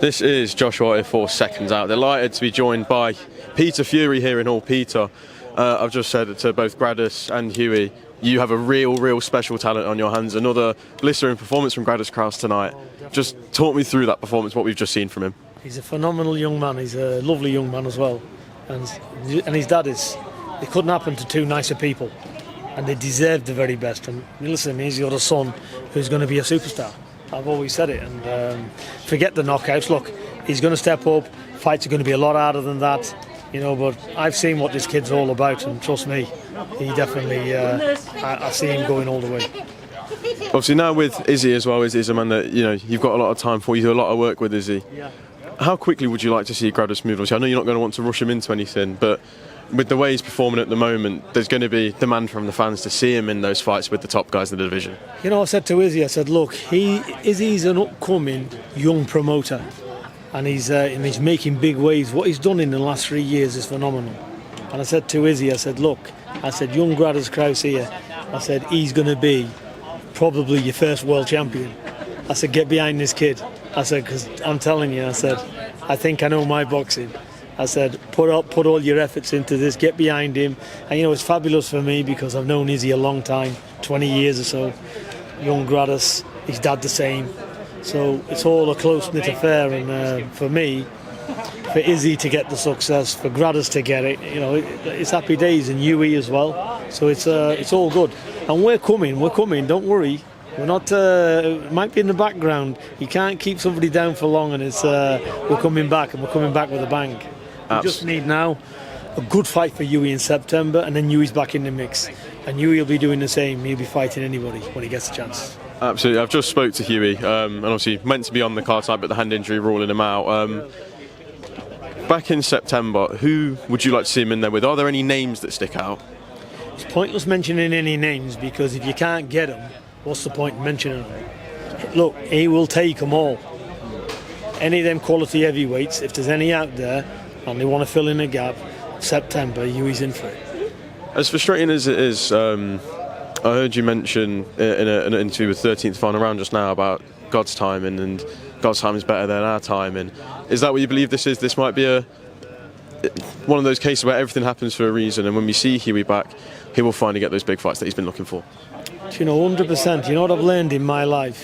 This is Josh Hart here for Seconds Out. Delighted to be joined by Peter Fury here in Hall. Peter, I've just said to both Gradus and Hughie, you have a real special talent on your hands. Another blistering performance from Gradus Kraus tonight. Just talk me through that performance, what we've just seen from him. He's a phenomenal young man. He's a lovely young man as well. And his dad is. It couldn't happen to two nicer people. And they deserve the very best. And listen, he's got a son who's going to be a superstar. I've always said it. And forget the knockouts. Look, he's going to step up. Fights are going to be a lot harder than that. You know, but I've seen what this kid's all about, and trust me, he definitely. I see him going all the way. Obviously, now with Izzy as well, Izzy's a man that you've got a lot of time for. You do a lot of work with Izzy. Yeah. How quickly would you like to see Gradus move? Obviously, I know you're not going to want to rush him into anything, but with the way he's performing at the moment, there's going to be demand from the fans to see him in those fights with the top guys in the division. You know, I said to Izzy, I said, look, Izzy's an upcoming young promoter, and he's making big waves. What he's done in the last 3 years is phenomenal. And I said to Izzy, I said, look, young Gradus Kraus here, I said, he's going to be probably your first world champion. I said, get behind this kid. I said, because I'm telling you, I said, I think I know my boxing. I said, put all your efforts into this, get behind him. And you know, it's fabulous for me because I've known Izzy a long time, 20 years or so. Young Gradus, his dad the same. So it's all a close-knit affair, and for me, for Izzy to get the success, for Gradus to get it, you know, it's happy days, and Hughie as well. So it's all good. And we're coming, don't worry. We're not, it might be in the background. You can't keep somebody down for long, and we're coming back, and we're coming back with a bang. We just need now a good fight for Hughie in September, and then Hughie's back in the mix. And Hughie will be doing the same. He'll be fighting anybody when he gets a chance. Absolutely. I've just spoke to Hughie, and obviously meant to be on the card tonight, but the hand injury ruling him out. Back in September, who would you like to see him in there with? Are there any names that stick out? It's pointless mentioning any names, because if you can't get them, what's the point in mentioning them? Look, he will take them all. Any of them quality heavyweights, if there's any out there and they want to fill in a gap, September, Hughie's in for it. As frustrating as it is, I heard you mention in an interview with 13th Final Round just now about God's timing, and God's timing is better than our timing. Is that what you believe this is? This might be one of those cases where everything happens for a reason, and when we see Hughie back, he will finally get those big fights that he's been looking for. You know, 100%. You know what I've learned in my life?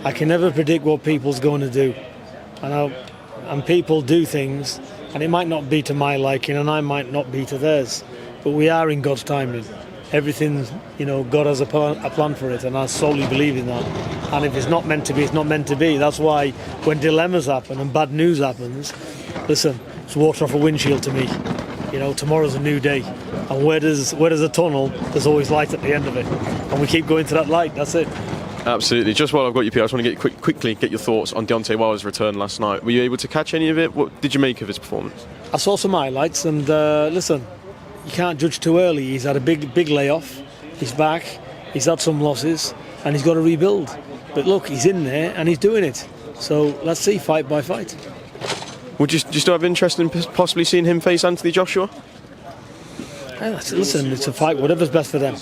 I can never predict what people's going to do. And people do things, and it might not be to my liking, and I might not be to theirs. But we are in God's timing. Everything, you know, God has a plan for it, and I solely believe in that. And if it's not meant to be, it's not meant to be. That's why when dilemmas happen and bad news happens, listen, it's water off a windshield to me. You know, tomorrow's a new day. And where there's a tunnel, there's always light at the end of it. And we keep going to that light, that's it. Absolutely. Just while I've got you, Peter, I just want to quickly get your thoughts on Deontay Wilder's return last night. Were you able to catch any of it? What did you make of his performance? I saw some highlights, and listen, you can't judge too early. He's had a big layoff. He's back. He's had some losses, and he's got to rebuild. But look, he's in there, and he's doing it. So let's see, fight by fight. Would you still have interest in possibly seeing him face Anthony Joshua? Listen, it's a fight, whatever's best for them.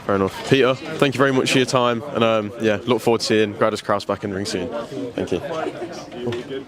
Fair enough. Peter, thank you very much for your time, and look forward to seeing Gradus Kraus back in the ring soon. Thank you.